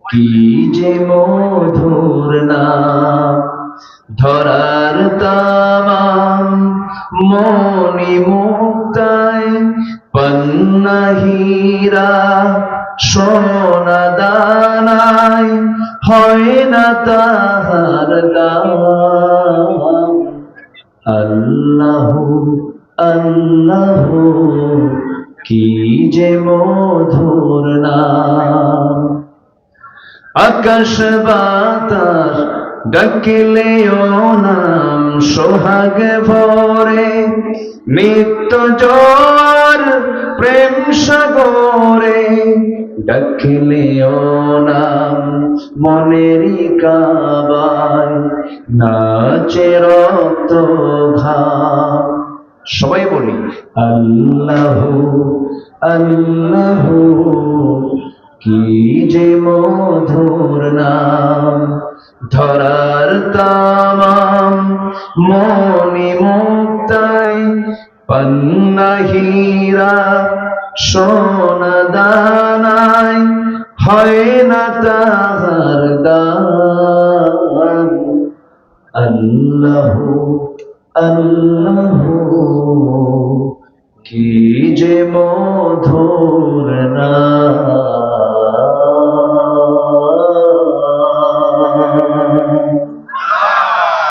কি যে মধুর নাম, ধরার তামাম মনি মুক্তায় পন্না হীরা সোনা দানায় হয় না তাহার দাম। আল্লাহু আল্লাহু কি যে মধুর নাম। আকাশ বাতাস ডাকিলেও নাম সোহাগ ভরে, নিত্য জোয়ার প্রেম সাগরে ডাকিলেও নাম মনেরই কাবায় নাচে রক্ত ঘাম। সবাই বলি আল্লাহু আল্লাহু কি যে মধুর নাম, ধরার তামাম মনি মুক্তায় পন্না হীরা সোনা দানায় হয় না তাহার দাম। আল্লাহু আল্লাহু কি যে মধুর নাম।